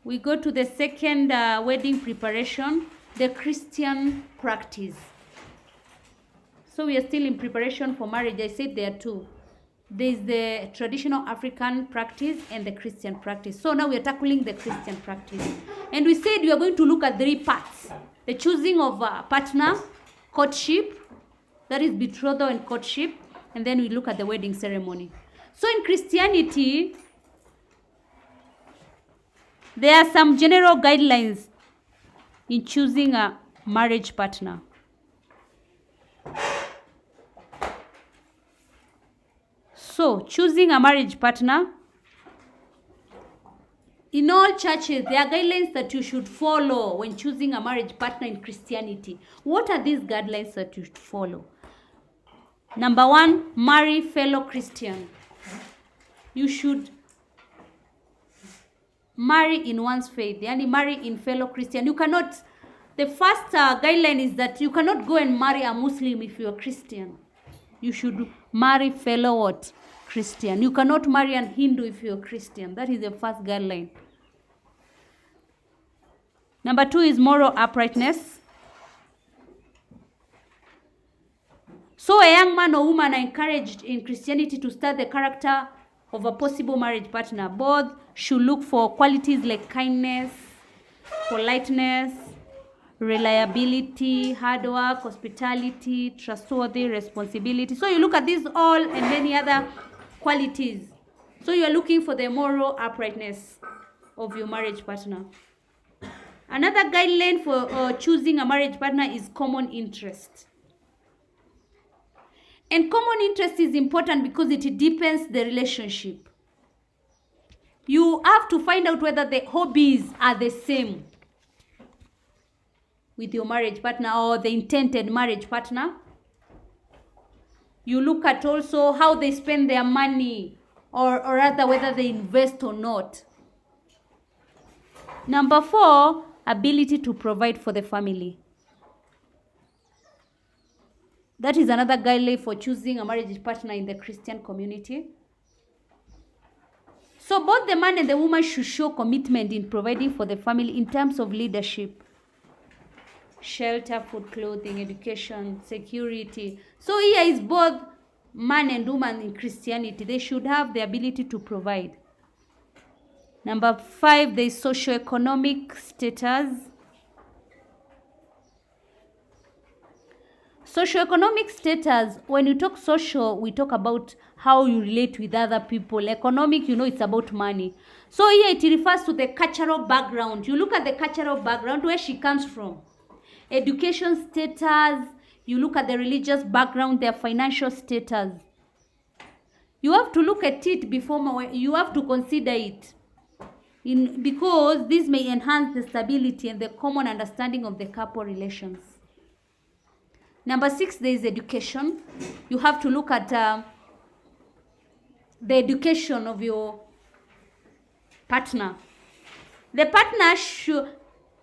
We go to the second wedding preparation, the Christian practice. So we are still in preparation for marriage. I said there are two. There's the traditional African practice and the Christian practice. So now we are tackling the Christian practice. And we said we are going to look at 3 parts. The choosing of a partner, courtship, that is betrothal and courtship, and then we look at the wedding ceremony. So in Christianity, there are some general guidelines in choosing a marriage partner. So, choosing a marriage partner, in all churches, there are guidelines that you should follow when choosing a marriage partner in Christianity. What are these guidelines that you should follow? Number 1, marry fellow Christian. You should marry in one's faith, yani marry in fellow Christian. You cannot, the first guideline is that you cannot go and marry a Muslim if you're a Christian. You should marry fellow what? Christian. You cannot marry an Hindu if you're a Christian. That is the first guideline. Number 2 is moral uprightness. So a young man or woman are encouraged in Christianity to study the character of a possible marriage partner. Both should look for qualities like kindness, politeness, reliability, hard work, hospitality, trustworthy, responsibility. So you look at these all and many other qualities. So you are looking for the moral uprightness of your marriage partner. Another guideline for choosing a marriage partner is common interest. And common interest is important because it deepens the relationship. You have to find out whether the hobbies are the same with your marriage partner or the intended marriage partner. You look at also how they spend their money, or rather whether they invest or not. Number 4, ability to provide for the family. That is another guideline for choosing a marriage partner in the Christian community. So both the man and the woman should show commitment in providing for the family in terms of leadership, shelter, food, clothing, education, security. So here is both man and woman in Christianity. They should have the ability to provide. Number 5, there is socioeconomic status. Socioeconomic status, when you talk social, we talk about how you relate with other people. Economic, it's about money. So here it refers to the cultural background. You look at the cultural background, where she comes from. Education status, you look at the religious background, their financial status. You have to look at it before, you have to consider it. Because this may enhance the stability and the common understanding of the couple relations. Number 6, there is education. You have to look at the education of your partner.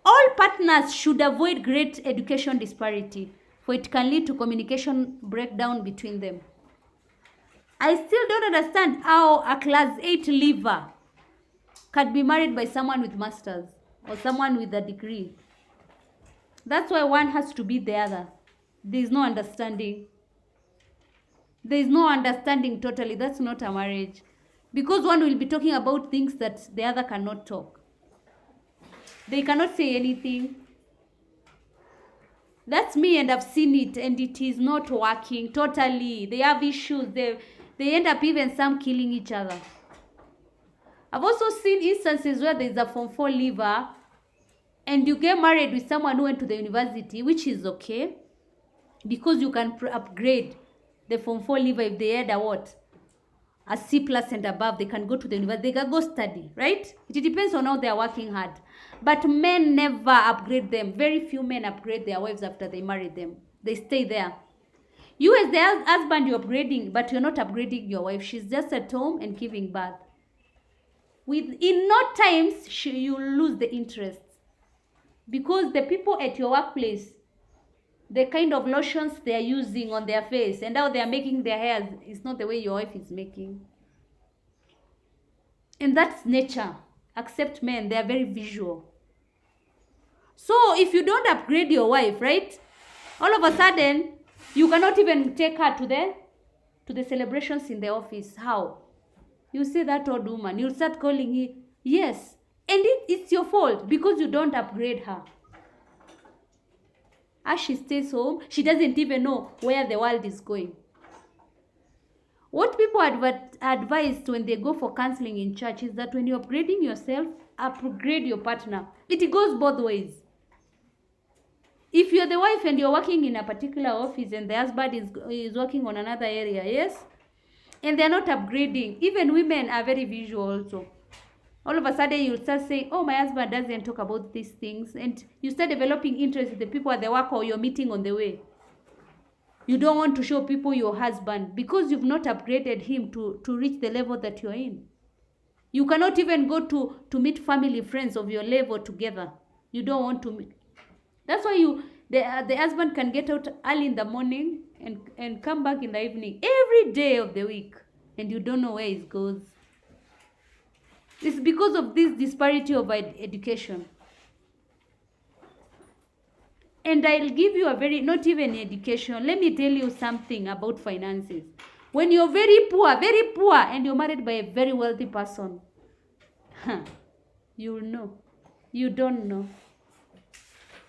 All partners should avoid great education disparity, for it can lead to communication breakdown between them. I still don't understand how a class 8 liver can be married by someone with masters or someone with a degree. That's why one has to be the other. There is no understanding. There is no understanding totally. That's not a marriage. Because one will be talking about things that the other cannot talk. They cannot say anything. That's me, and I've seen it, and it is not working totally. They have issues. They end up even some killing each other. I've also seen instances where there's a Form 4 liver and you get married with someone who went to the university, which is okay, because you can upgrade the Form 4 liver. If they had a C+ and above, they can go to the university, they can go study, right? It depends on how they are working hard. But men never upgrade them. Very few men upgrade their wives after they marry them. They stay there. You as the husband, you're upgrading, but you're not upgrading your wife. She's just at home and giving birth. In no times, you lose the interest. Because the people at your workplace, the kind of lotions they are using on their face and how they are making their hair is not the way your wife is making. And that's nature. Except men, they are very visual. So if you don't upgrade your wife, right, all of a sudden, you cannot even take her to the celebrations in the office. How? You see that old woman, you'll start calling her. Yes. And it's your fault because you don't upgrade her. As she stays home, she doesn't even know where the world is going. What people advise when they go for counseling in church is that when you're upgrading yourself, upgrade your partner. It goes both ways. If you're the wife and you're working in a particular office and the husband is working on another area, yes, and they're not upgrading, even women are very visual also. All of a sudden you'll start saying, oh, my husband doesn't talk about these things, and you start developing interest in the people at the work or you're meeting on the way. You don't want to show people your husband because you've not upgraded him to reach the level that you're in. You cannot even go to meet family friends of your level together. You don't want to meet. That's why the husband can get out early in the morning and come back in the evening every day of the week, and you don't know where it goes. It's because of this disparity of education. And I'll give you not even education, let me tell you something about finances. When you're very poor, and you're married by a very wealthy person, you'll know. You don't know.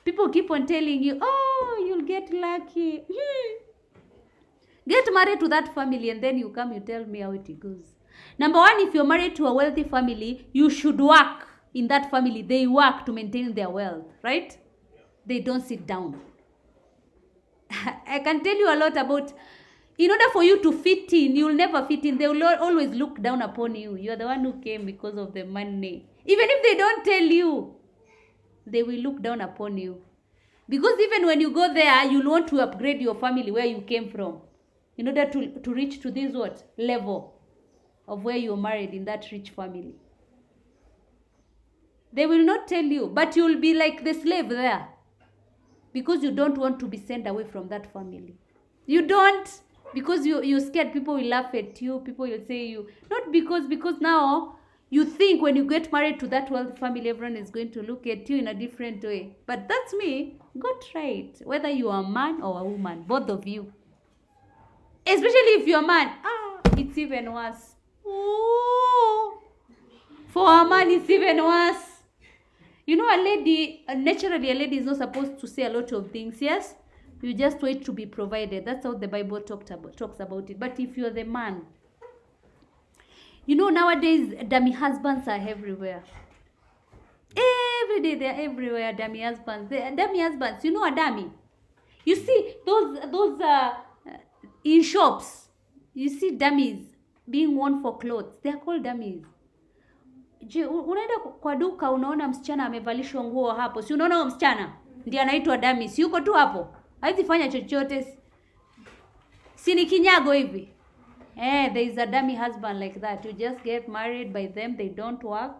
People keep on telling you, oh, you'll get lucky. Get married to that family and then you tell me how it goes. Number one, if you're married to a wealthy family, you should work in that family. They work to maintain their wealth, right? They don't sit down. I can tell you a lot about, in order for you to fit in, you'll never fit in. They will always look down upon you. You're the one who came because of the money. Even if they don't tell you, they will look down upon you. Because even when you go there, you'll want to upgrade your family where you came from in order to reach to this level of where you're married in that rich family. They will not tell you, but you'll be like the slave there because you don't want to be sent away from that family. You don't, because you're scared people will laugh at you, people will say you, not because now you think when you get married to that wealthy family, everyone is going to look at you in a different way. But that's me. Go try it. Whether you are a man or a woman, both of you. Especially if you're a man. It's even worse. Ooh. For a man, it's even worse. You know, naturally a lady is not supposed to say a lot of things, yes? You just wait to be provided. That's how the Bible talks about it. But if you're the man, you know, nowadays, dummy husbands are everywhere. Every day, they're everywhere, dummy husbands. Dummy husbands, you know a dummy? You see, those in shops, you see dummies being worn for clothes. They're called dummies. Unaenda kwa duka, unaona msichana amevalishwa nguo hapo. Si unaona msichana? Ndiye anaitwa dummy. Si yuko tu hapo. Haizi fanya chochote. Si ni kinyago hivi. There is a dummy husband like that. You just get married by them. They don't work.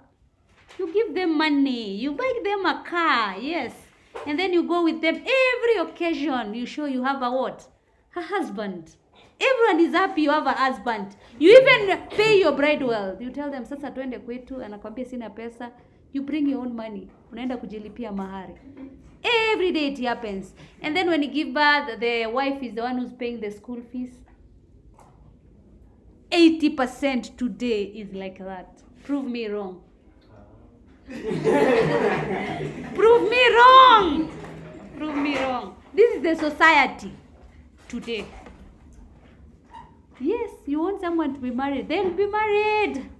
You give them money. You buy them a car. Yes. And then you go with them every occasion. You show you have a what? A husband. Everyone is happy you have a husband. You even pay your bride well. You tell them, sasa tuende kwetu. Anakwambia sina pesa. You bring your own money. Unaenda kujilipia mahari. Every day it happens. And then when you give birth, the wife is the one who's paying the school fees. 80% today is like that. Prove me wrong. Prove me wrong. Prove me wrong. This is the society today. Yes, you want someone to be married, then be married.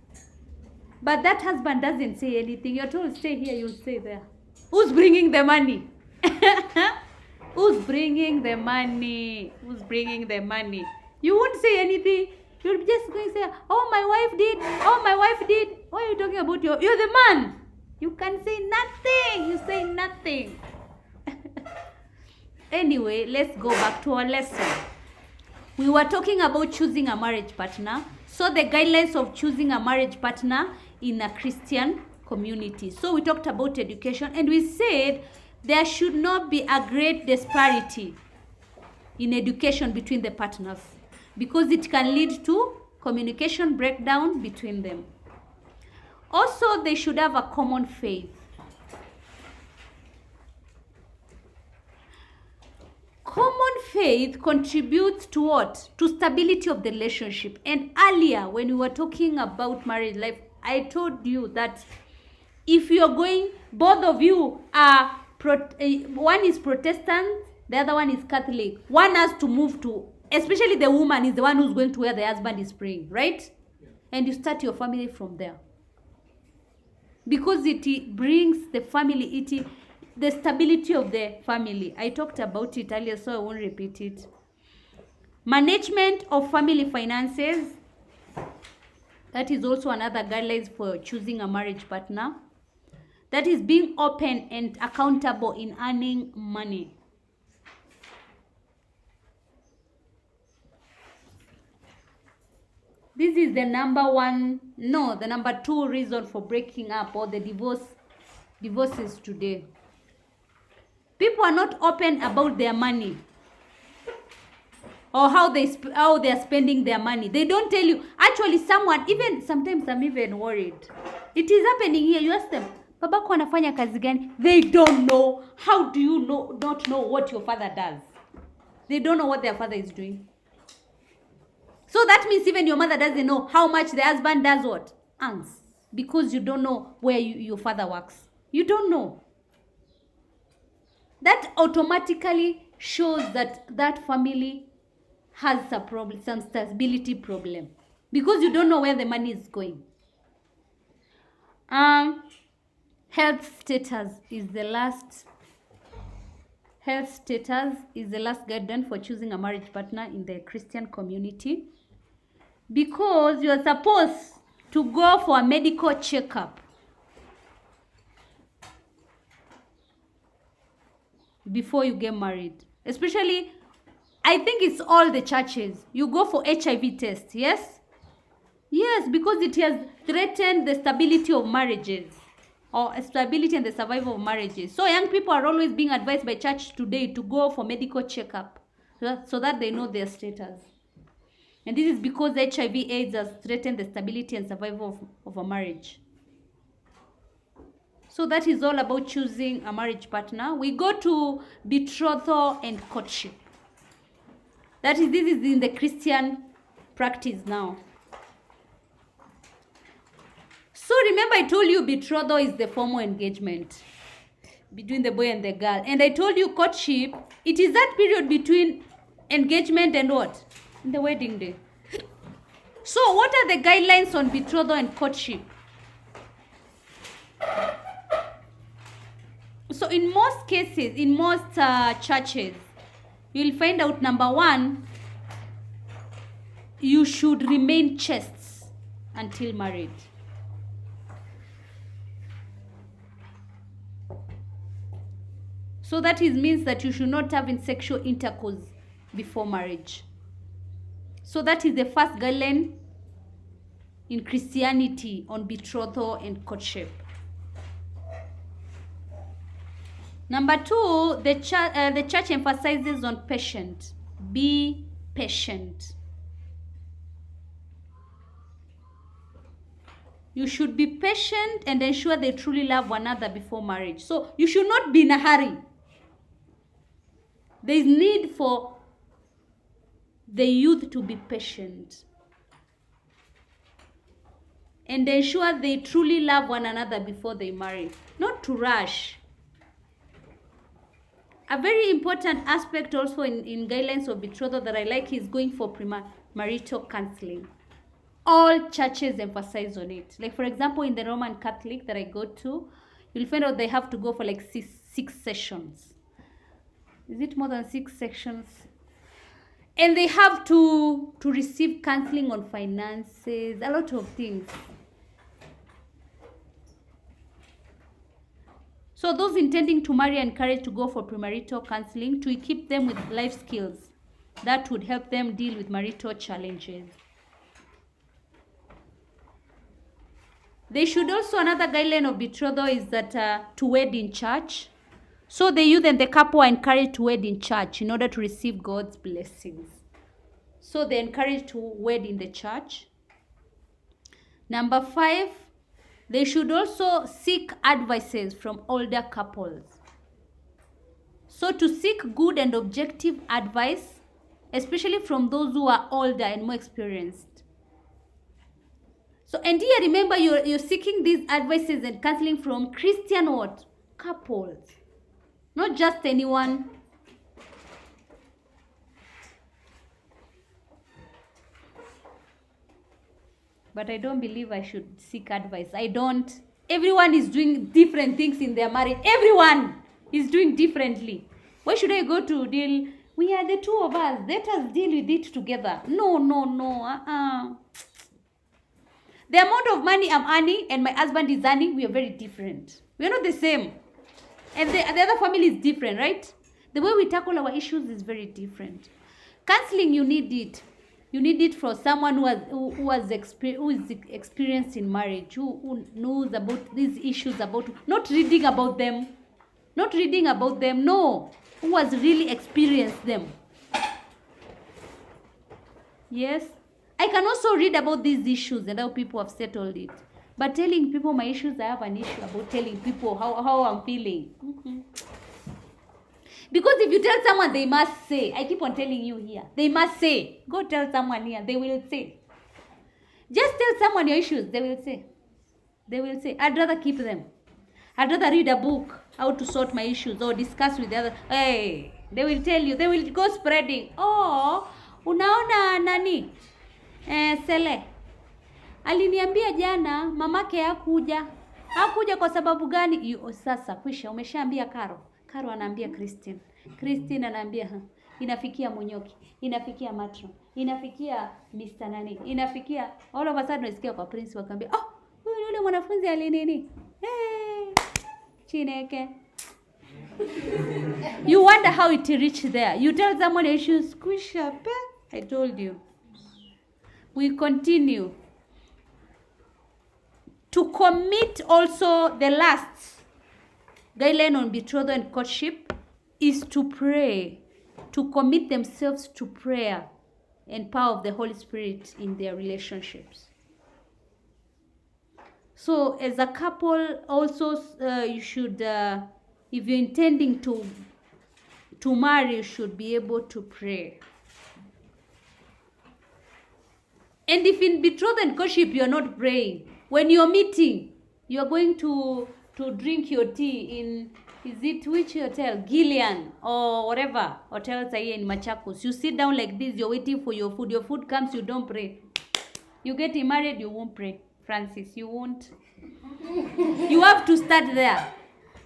But that husband doesn't say anything. You're told, stay here, you'll stay there. Who's bringing the money? Who's bringing the money? Who's bringing the money? You won't say anything. You're just going to say, oh, my wife did. Oh, my wife did. What are you talking about? You're the man. You can say nothing. You say nothing. Anyway, let's go back to our lesson. We were talking about choosing a marriage partner. So the guidelines of choosing a marriage partner in a Christian community. So we talked about education and we said there should not be a great disparity in education between the partners, because it can lead to communication breakdown between them. Also, they should have a common faith. Common faith contributes to what? To stability of the relationship. And earlier, when we were talking about marriage life, I told you that if you're going, both of you are, one is Protestant, the other one is Catholic. One has to move to, especially the woman is the one who's going to where the husband is praying, right? Yeah. And you start your family from there. Because it brings the family, the stability of the family. I talked about it earlier, so I won't repeat it. Management of family finances. That is also another guidelines for choosing a marriage partner. That is being open and accountable in earning money. This is the number 2 reason for breaking up or the divorces today. People are not open about their money or how they are spending their money. They don't tell you. Actually, sometimes I'm even worried. It is happening here. You ask them, babako anafanya kazi gani? They don't know. How do you not know what your father does? They don't know what their father is doing. So that means even your mother doesn't know how much the husband does what? Earns. Because you don't know where your father works. You don't know. That automatically shows that family has a problem, some stability problem. Because you don't know where the money is going. Health status is the last guideline for choosing a marriage partner in the Christian community. Because you are supposed to go for a medical checkup before you get married. Especially, I think it's all the churches. You go for HIV test, yes? Yes, because it has threatened the stability of marriages or stability and the survival of marriages. So young people are always being advised by church today to go for medical checkup so that they know their status. And this is because HIV/AIDS has threatened the stability and survival of a marriage. So that is all about choosing a marriage partner. We go to betrothal and courtship. This is in the Christian practice now. So remember I told you betrothal is the formal engagement between the boy and the girl. And I told you courtship, it is that period between engagement and what? The wedding day. So what are the guidelines on betrothal and courtship? So in most cases, in most churches, you'll find out, number 1, you should remain chaste until married. So that means that you should not have sexual intercourse before marriage. So that is the first guideline in Christianity on betrothal and courtship. Number 2, the church emphasizes on patient. Be patient. You should be patient and ensure they truly love one another before marriage. So you should not be in a hurry. There is need for the youth to be patient and ensure they truly love one another before they marry. Not to rush. A very important aspect also in guidelines of betrothal that I like is going for premarital counseling. All churches emphasize on it. Like for example, in the Roman Catholic that I go to, you'll find out they have to go for like six sessions. Is it more than 6 sections? And they have to receive counseling on finances, a lot of things. So those intending to marry are encouraged to go for premarital counseling to equip them with life skills that would help them deal with marital challenges. They should also, another guideline of betrothal is that to wed in church. So the youth and the couple are encouraged to wed in church in order to receive God's blessings. So they're encouraged to wed in the church. Number 5, They should also seek advices from older couples. So to seek good and objective advice, especially from those who are older and more experienced. So, and here remember, you're seeking these advices and counseling from Christian what? Couples. Not just anyone. But I don't believe I should seek advice. I don't. Everyone is doing different things in their marriage. Everyone is doing differently. Why should I go to deal? We are the two of us. Let us deal with it together. No. The amount of money I'm earning and my husband is earning, we are very different. We are not the same. And the other family is different, right? The way we tackle our issues is very different. Counseling, you need it. You need it for someone who is experienced in marriage, who knows about these issues, not reading about them, no, who has really experienced them. Yes. I can also read about these issues and how people have settled it. But telling people my issues, I have an issue about telling people how I'm feeling. Because if you tell someone, they must say. I keep on telling you here. They must say. Go tell someone here. They will say. Just tell someone your issues. They will say. I'd rather keep them. I'd rather read a book, how to sort my issues, or discuss with the other. Hey, they will tell you. They will go spreading. Oh, unaona nani? Sele aliniambia jana mamake hakuja kwa sababu gani? Sasa kwisha, umeshaambia Karo anaambia Christine anaambia inafikia Munyoki, inafikia Matro, inafikia Mr. nani, inafikia all of a sudden nasikia kwa Prince wakaambia huyu yule mwanafunzi alinini Chineke. You wonder how it reached there. You tell someone issues, kwisha pe. I told you. We continue. To commit also, the last guideline on betrothal and courtship is to pray. To commit themselves to prayer and power of the Holy Spirit in their relationships. So as a couple also, you should, if you're intending to marry, you should be able to pray. And if in betrothal and courtship you are not praying, when you're meeting, you are going to drink your tea in, is it which hotel? Gillian or whatever hotels are here in Machakos. You sit down like this, you're waiting for your food. Your food comes, you don't pray. You get married, you won't pray. Francis, you won't. You have to start there.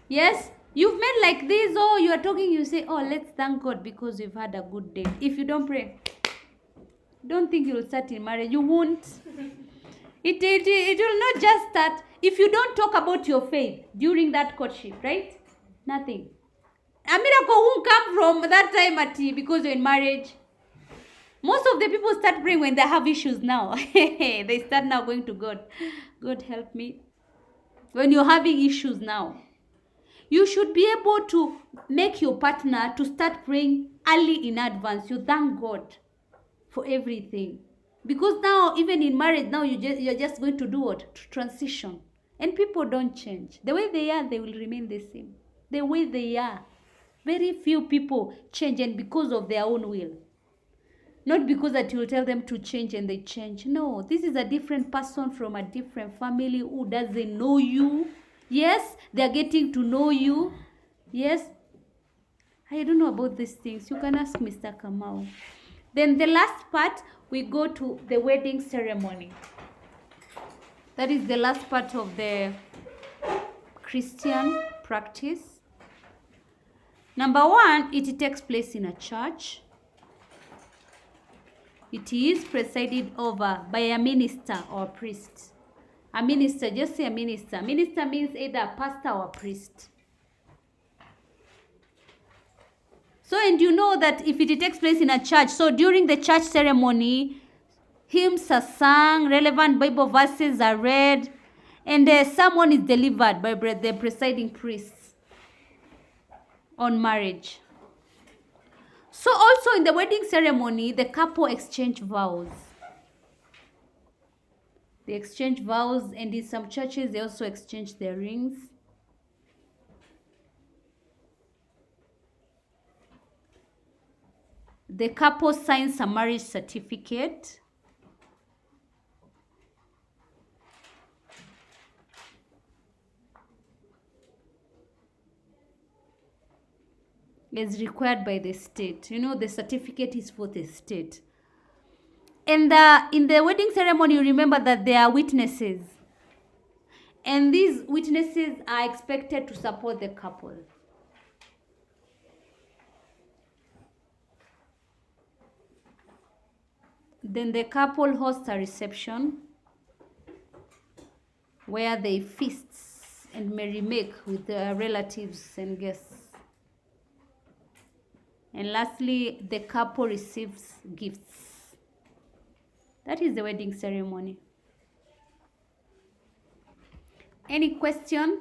Yes? You've met like this, you are talking, you say, let's thank God because we've had a good day. If you don't pray, don't think you'll start in marriage. You won't. It will not just start. If you don't talk about your faith during that courtship, right? Nothing. A miracle won't come from that time because you're in marriage. Most of the people start praying when they have issues now. They start now going to God. God help me. When you're having issues now, you should be able to make your partner to start praying early in advance. You thank God for everything. Because now, even in marriage, now you're just going to do what? To transition. And people don't change. The way they are, they will remain the same. The way they are. Very few people change, and because of their own will. Not because that you tell them to change and they change. No, this is a different person from a different family who doesn't know you. Yes, they're getting to know you. Yes, I don't know about these things. You can ask Mr. Kamau. Then the last part, we go to the wedding ceremony. That is the last part of the Christian practice. Number one, it takes place in a church. It is presided over by a minister or a priest. A minister, just say a minister. Minister means either a pastor or a priest. So, and you know that if it takes place in a church, so during the church ceremony, hymns are sung, relevant Bible verses are read, and the sermon is delivered by the presiding priest on marriage. So also in the wedding ceremony, the couple exchange vows. They exchange vows, and in some churches they also exchange their rings. The couple signs a marriage certificate. As required by the state. You know, the certificate is for the state. And in the wedding ceremony, you remember that there are witnesses. And these witnesses are expected to support the couple. Then the couple hosts a reception where they feast and merrymake with their relatives and guests. And lastly, the couple receives gifts. That is the wedding ceremony. Any question?